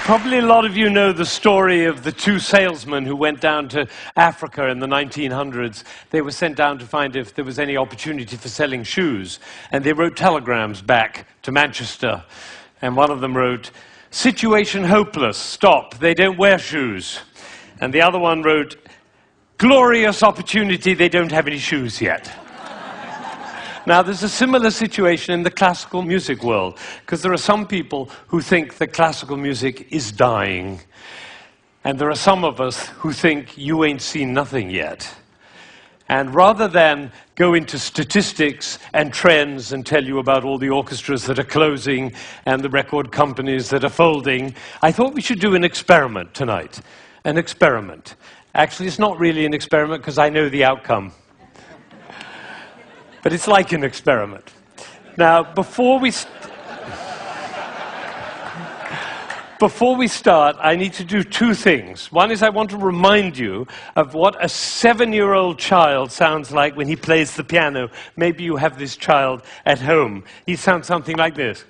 Probably a lot of you know the story of the two salesmen who went down to Africa in the 1900s. They were sent down to find if there was any opportunity for selling shoes. And they wrote telegrams back to Manchester. And one of them wrote, "Situation hopeless, stop, they don't wear shoes." And the other one wrote, "Glorious opportunity, they don't have any shoes yet." Now, there's a similar situation in the classical music world, because there are some people who think that classical music is dying, and there are some of us who think you ain't seen nothing yet. And rather than go into statistics and trends and tell you about all the orchestras that are closing and the record companies that are folding, I thought we should do an experiment tonight. An experiment. Actually, it's not really an experiment because I know the outcome. But it's like an experiment. Now, before we start, I need to do two things. One is I want to remind you of what a 7-year-old child sounds like when he plays the piano. Maybe you have this child at home. He sounds something like this.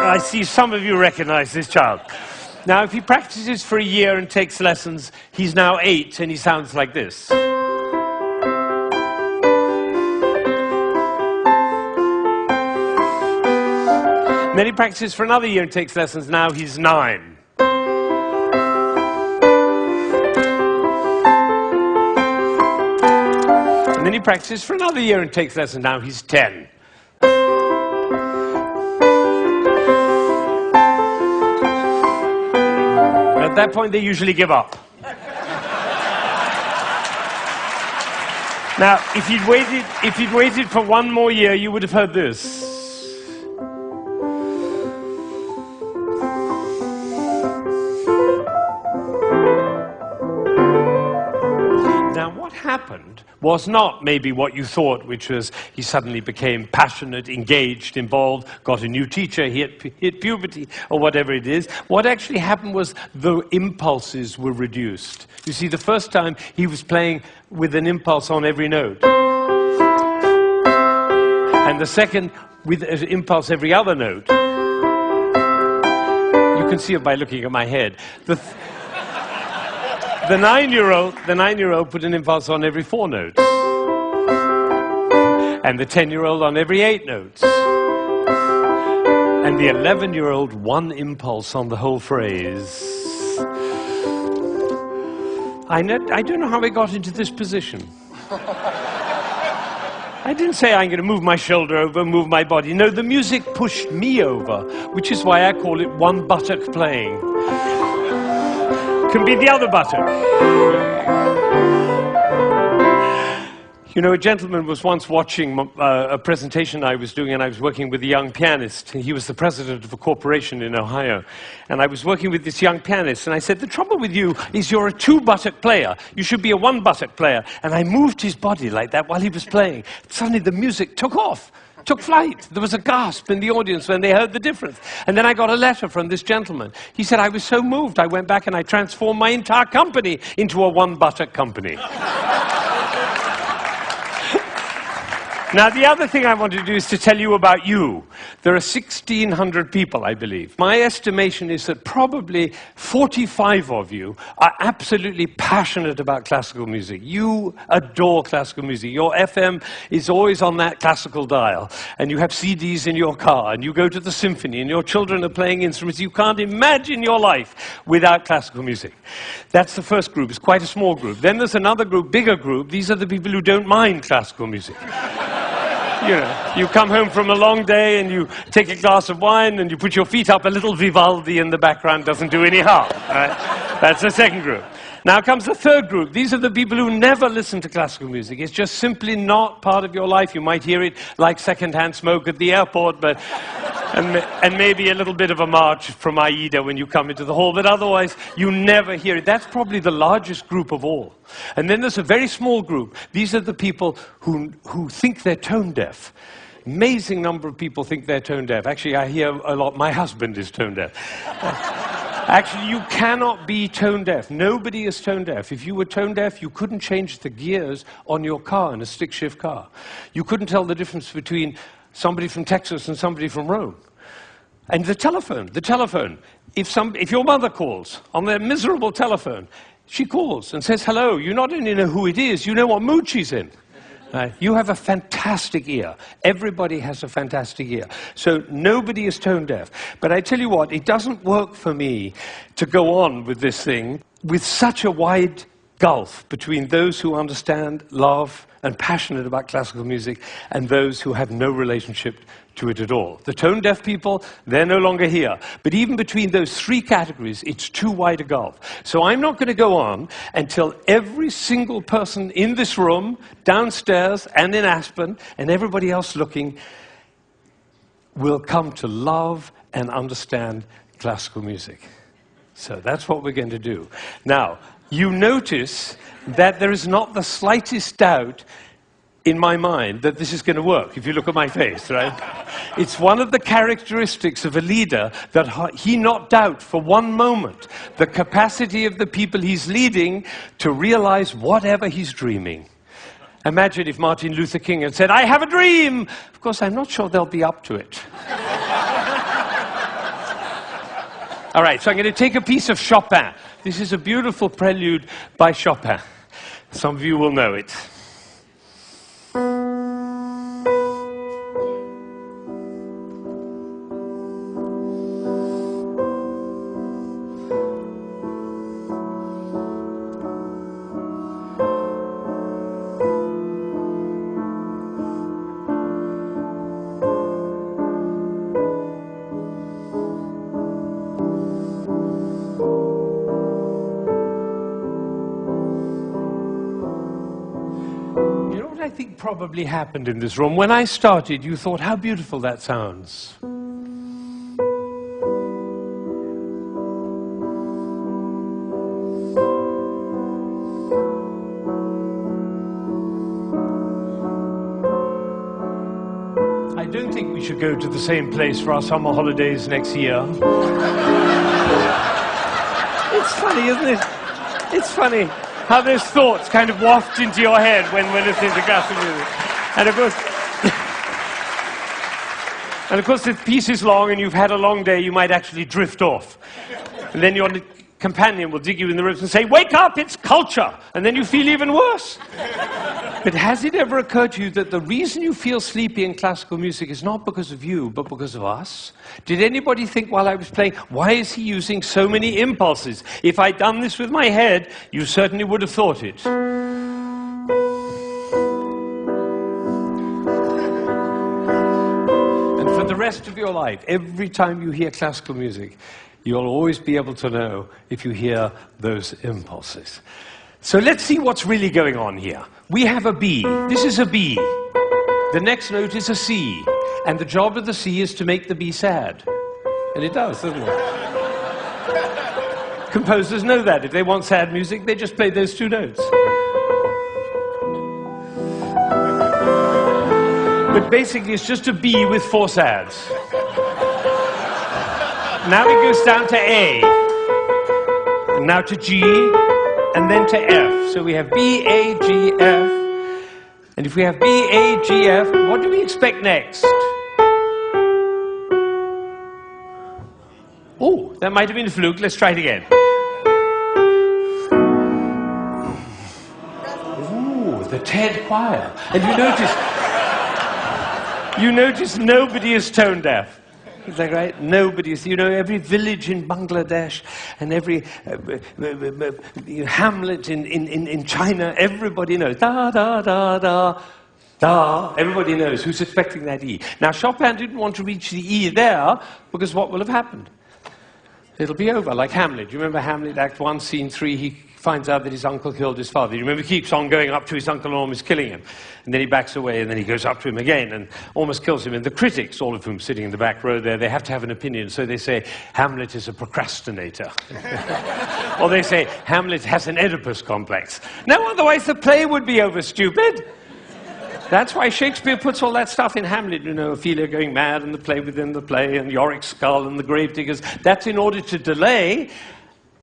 I see some of you recognize this child. Now, if he practices for a year and takes lessons, he's now 8 and he sounds like this. And then he practices for another year and takes lessons, now he's 9. And then he practices for another year and takes lessons, now he's 10. At that point, they usually give up. Now, if you'd waited for one more year, you would have heard this. Now, what happened was not maybe what you thought, which was he suddenly became passionate, engaged, involved, got a new teacher, he hit puberty, or whatever it is. What actually happened was the impulses were reduced. You see, the first time he was playing with an impulse on every note. And the second, with an impulse every other note. You can see it by looking at my head. The 9-year-old put an impulse on every 4 notes. And the 10-year-old on every 8 notes. And the 11-year-old, one impulse on the whole phrase. I don't know how I got into this position. I didn't say I'm going to move my shoulder over, move my body. No, the music pushed me over, which is why I call it one buttock playing. Can be the other button. You know, a gentleman was once watching a presentation I was doing, and I was working with a young pianist. He was the president of a corporation in Ohio. And I was working with this young pianist, and I said, the trouble with you is you're a 2-buttock player. You should be a 1-buttock player. And I moved his body like that while he was playing. Suddenly the music took off. Took flight. There was a gasp in the audience when they heard the difference. And then I got a letter from this gentleman. He said, I was so moved, I went back and I transformed my entire company into a 1-buttock company. Now, the other thing I want to do is to tell you about you. There are 1,600 people, I believe. My estimation is that probably 45 of you are absolutely passionate about classical music. You adore classical music. Your FM is always on that classical dial. And you have CDs in your car, and you go to the symphony, and your children are playing instruments. You can't imagine your life without classical music. That's the first group. It's quite a small group. Then there's another group, bigger group. These are the people who don't mind classical music. You know, you come home from a long day and you take a glass of wine and you put your feet up, a little Vivaldi in the background doesn't do any harm. Right? That's the second group. Now comes the third group. These are the people who never listen to classical music. It's just simply not part of your life. You might hear it like secondhand smoke at the airport, but and maybe a little bit of a march from Aida when you come into the hall, but otherwise you never hear it. That's probably the largest group of all. And then there's a very small group. These are the people who think they're tone deaf. amazing number of people think they're tone deaf. Actually, I hear a lot, my husband is tone deaf. Actually, you cannot be tone deaf. Nobody is tone deaf. If you were tone deaf, you couldn't change the gears on your car in a stick-shift car. You couldn't tell the difference between somebody from Texas and somebody from Rome. And the telephone. If your mother calls on their miserable telephone, she calls and says hello. You not only know who it is, you know what mood she's in. You have a fantastic ear. Everybody has a fantastic ear. So nobody is tone deaf. But I tell you what, it doesn't work for me to go on with this thing with such a wide gulf between those who understand, love, and passionate about classical music and those who have no relationship to it at all. The tone-deaf people, they're no longer here. But even between those three categories, it's too wide a gulf. So I'm not going to go on until every single person in this room, downstairs and in Aspen, and everybody else looking, will come to love and understand classical music. So that's what we're going to do. Now, you notice that there is not the slightest doubt in my mind that this is going to work, if you look at my face, right? It's one of the characteristics of a leader that he not doubt for one moment the capacity of the people he's leading to realize whatever he's dreaming. Imagine if Martin Luther King had said, "I have a dream!" Of course, I'm not sure they'll be up to it. All right, so I'm going to take a piece of Chopin. This is a beautiful prelude by Chopin. Some of you will know it. I think probably happened in this room. When I started, you thought, how beautiful that sounds. I don't think we should go to the same place for our summer holidays next year. It's funny, isn't it? It's funny how those thoughts kind of waft into your head when we're listening to classical music. And of course, if the piece is long and you've had a long day, you might actually drift off. And then your companion will dig you in the ribs and say, "Wake up, it's culture!" And then you feel even worse. But has it ever occurred to you that the reason you feel sleepy in classical music is not because of you, but because of us? Did anybody think while I was playing, why is he using so many impulses? If I'd done this with my head, you certainly would have thought it. And for the rest of your life, every time you hear classical music, you'll always be able to know if you hear those impulses. So let's see what's really going on here. We have a B. This is a B. The next note is a C. And the job of the C is to make the B sad. And it does, doesn't it? Composers know that. If they want sad music, they just play those two notes. But basically, it's just a B with four sads. Now it goes down to A. And now to G. And then to F. So we have B, A, G, F. And if we have B, A, G, F, what do we expect next? Oh, that might have been a fluke. Let's try it again. Ooh, the TED choir. And you notice nobody is tone deaf. Is that right? Nobody's, every village in Bangladesh and every hamlet in China, everybody knows. Da, da, da, da, da. Everybody knows who's expecting that E. Now, Chopin didn't want to reach the E there because what will have happened? It'll be over, like Hamlet. You remember Hamlet, Act 1, Scene 3? He finds out that his uncle killed his father. You remember he keeps on going up to his uncle and almost killing him. And then he backs away, and then he goes up to him again and almost kills him. And the critics, all of whom sitting in the back row there, they have to have an opinion. So they say, Hamlet is a procrastinator. Or they say, Hamlet has an Oedipus complex. No, otherwise the play would be over, stupid. That's why Shakespeare puts all that stuff in Hamlet, you know, Ophelia going mad and the play within the play and Yorick's skull and the gravediggers. That's in order to delay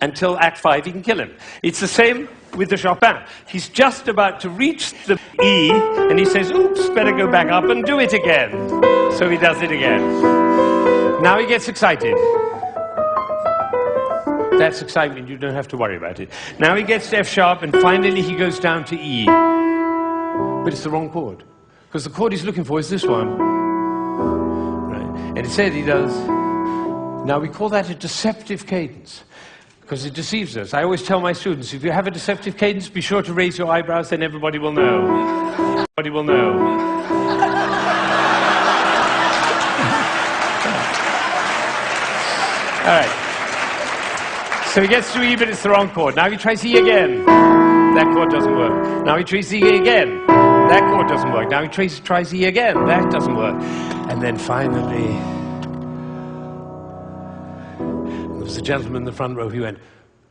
until Act 5 he can kill him. It's the same with the Chopin. He's just about to reach the E and he says, oops, better go back up and do it again. So he does it again. Now he gets excited. That's excitement, you don't have to worry about it. Now he gets to F sharp and finally he goes down to E. But it's the wrong chord. Because the chord he's looking for is this one. Right. And instead he does. Now we call that a deceptive cadence. Because it deceives us. I always tell my students, if you have a deceptive cadence, be sure to raise your eyebrows, then everybody will know. Everybody will know. All right. So he gets to E, but it's the wrong chord. Now he tries E again. That chord doesn't work. Now he tries E again. That chord doesn't work. Now he tries E again. That doesn't work. And then finally, there was a gentleman in the front row who went,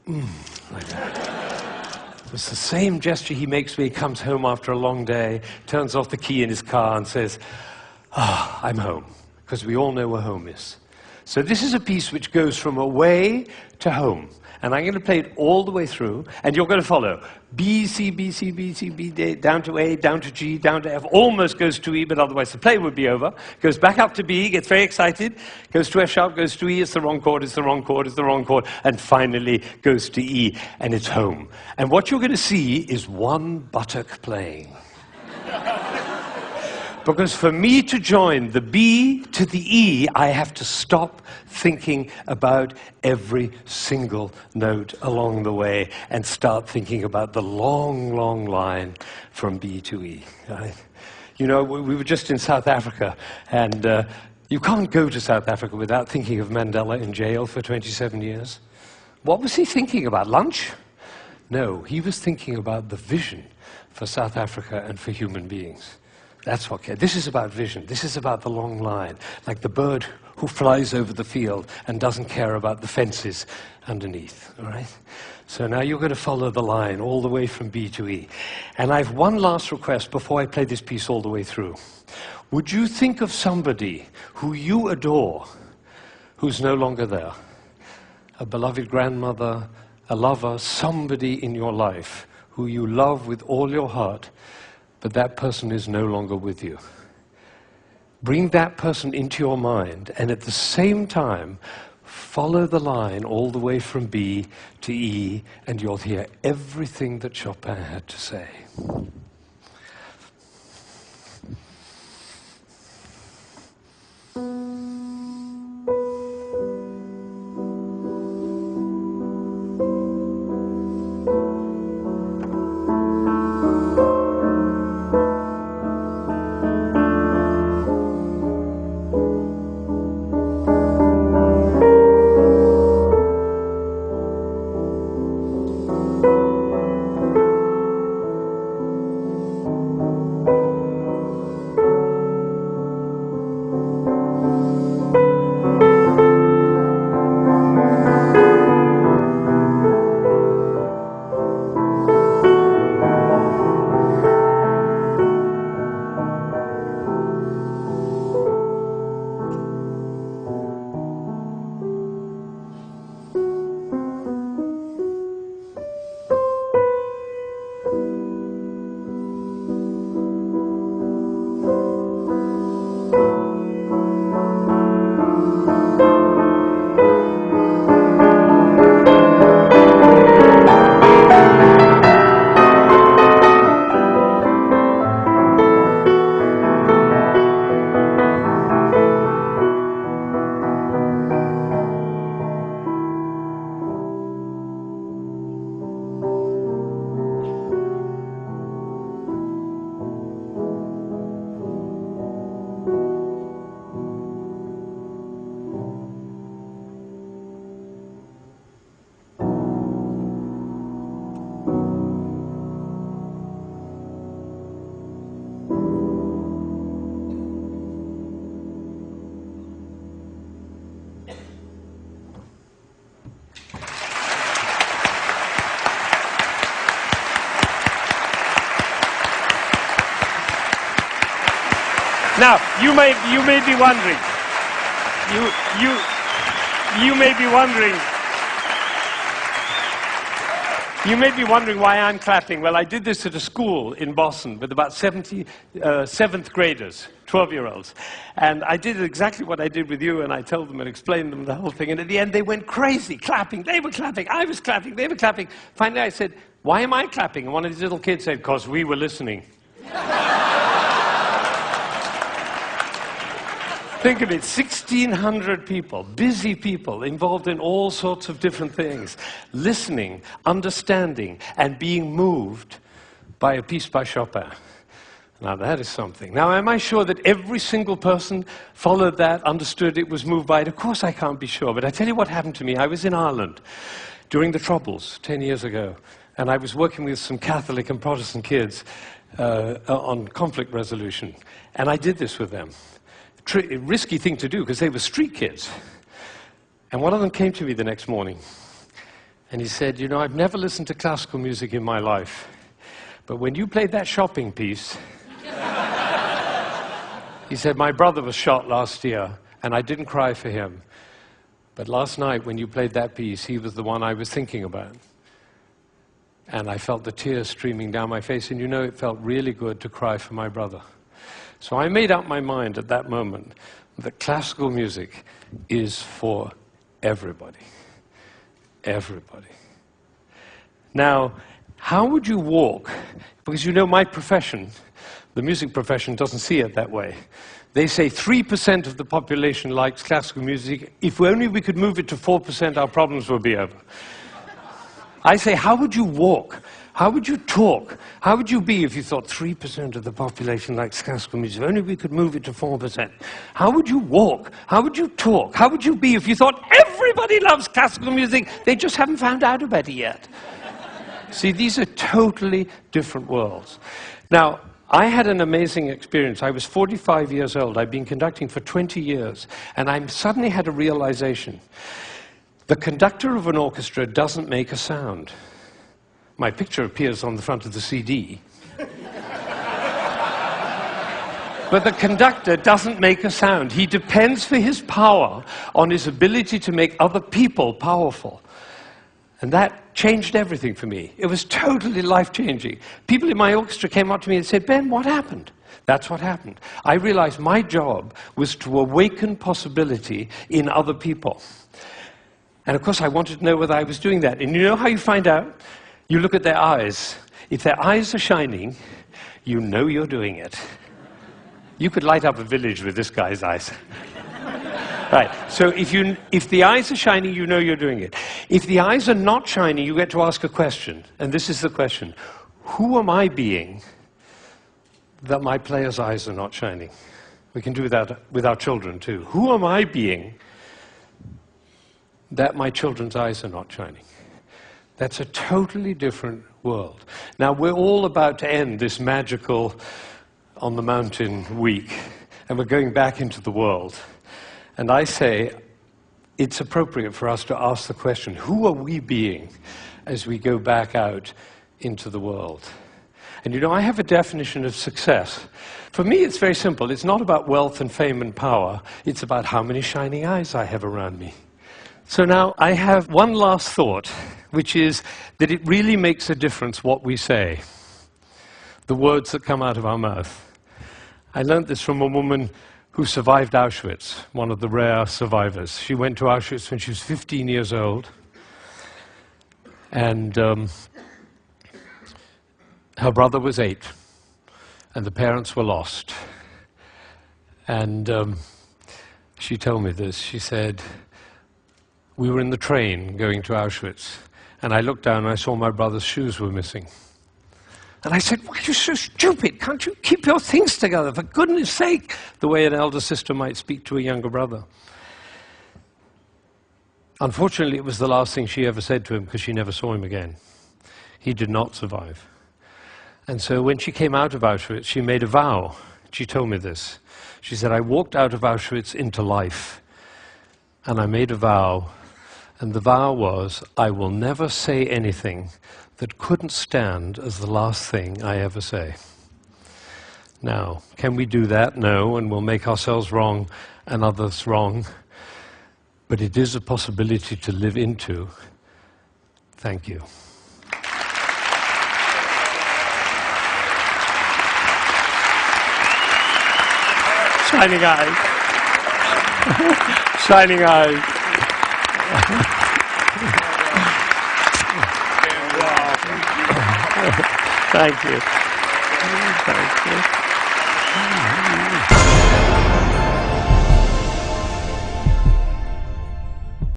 like that. It was the same gesture he makes when he comes home after a long day, turns off the key in his car and says, I'm home. Because we all know where home is. So this is a piece which goes from away to home. And I'm going to play it all the way through, and you're going to follow. B, C, B, C, B, C, B, D, down to A, down to G, down to F, almost goes to E, but otherwise the play would be over. Goes back up to B, gets very excited, goes to F sharp, goes to E, it's the wrong chord, it's the wrong chord, it's the wrong chord, and finally goes to E, and it's home. And what you're going to see is one buttock playing. Because for me to join the B to the E, I have to stop thinking about every single note along the way and start thinking about the long, long line from B to E. Right? You know, we were just in South Africa, and you can't go to South Africa without thinking of Mandela in jail for 27 years. What was he thinking about? Lunch? No, he was thinking about the vision for South Africa and for human beings. That's what cares. This is about vision. This is about the long line, like the bird who flies over the field and doesn't care about the fences underneath, all right? So now you're going to follow the line all the way from B to E. And I have one last request before I play this piece all the way through. Would you think of somebody who you adore who's no longer there? A beloved grandmother, a lover, somebody in your life who you love with all your heart, but that person is no longer with you. Bring that person into your mind, and at the same time, follow the line all the way from B to E, and you'll hear everything that Chopin had to say. Now, you may be wondering, you may be wondering, why I'm clapping. Well, I did this at a school in Boston with about 70 seventh graders, 12-year-olds. And I did exactly what I did with you, and I told them and explained them the whole thing. And at the end, they went crazy, clapping. They were clapping, I was clapping, they were clapping. Finally, I said, why am I clapping? And one of these little kids said, because we were listening. Think of it, 1,600 people, busy people, involved in all sorts of different things, listening, understanding, and being moved by a piece by Chopin. Now that is something. Now, am I sure that every single person followed that, understood it, was moved by it? Of course I can't be sure, but I tell you what happened to me. I was in Ireland during the Troubles 10 years ago, and I was working with some Catholic and Protestant kids on conflict resolution, and I did this with them. Risky thing to do, because they were street kids. And one of them came to me the next morning, and he said, you know, I've never listened to classical music in my life, but when you played that shopping piece, he said, my brother was shot last year, and I didn't cry for him. But last night, when you played that piece, he was the one I was thinking about. And I felt the tears streaming down my face, and you know, it felt really good to cry for my brother. So I made up my mind at that moment that classical music is for everybody. Everybody. Now, how would you walk? Because you know my profession, the music profession, doesn't see it that way. They say 3% of the population likes classical music. If only we could move it to 4%, our problems would be over. I say, how would you walk? How would you talk? How would you be if you thought 3% of the population likes classical music? If only we could move it to 4%. How would you walk? How would you talk? How would you be if you thought everybody loves classical music? They just haven't found out about it yet. See, these are totally different worlds. Now, I had an amazing experience. I was 45 years old. I'd been conducting for 20 years, and I suddenly had a realization. The conductor of an orchestra doesn't make a sound. My picture appears on the front of the CD. But the conductor doesn't make a sound. He depends for his power on his ability to make other people powerful. And that changed everything for me. It was totally life-changing. People in my orchestra came up to me and said, Ben, what happened? That's what happened. I realized my job was to awaken possibility in other people. And of course, I wanted to know whether I was doing that. And you know how you find out? You look at their eyes. If their eyes are shining, you know you're doing it. You could light up a village with this guy's eyes. Right, so if the eyes are shining, you know you're doing it. If the eyes are not shining, you get to ask a question. And this is the question. Who am I being that my player's eyes are not shining? We can do that with our children too. Who am I being that my children's eyes are not shining? That's a totally different world. Now, we're all about to end this magical on the mountain week, and we're going back into the world. And I say it's appropriate for us to ask the question, who are we being as we go back out into the world? And you know, I have a definition of success. For me, it's very simple. It's not about wealth and fame and power. It's about how many shining eyes I have around me. So now I have one last thought, which is that it really makes a difference what we say, the words that come out of our mouth. I learned this from a woman who survived Auschwitz, one of the rare survivors. She went to Auschwitz when she was 15 years old, and her brother was 8, and the parents were lost. And she told me this. She said, we were in the train going to Auschwitz, and I looked down and I saw my brother's shoes were missing. And I said, why are you so stupid? Can't you keep your things together, for goodness sake? The way an elder sister might speak to a younger brother. Unfortunately, it was the last thing she ever said to him, because she never saw him again. He did not survive. And so when she came out of Auschwitz, she made a vow. She told me this. She said, I walked out of Auschwitz into life, and I made a vow. And the vow was, I will never say anything that couldn't stand as the last thing I ever say. Now, can we do that? No, and we'll make ourselves wrong and others wrong. But it is a possibility to live into. Thank you. Shining eyes. Shining eyes. Thank you. Thank you.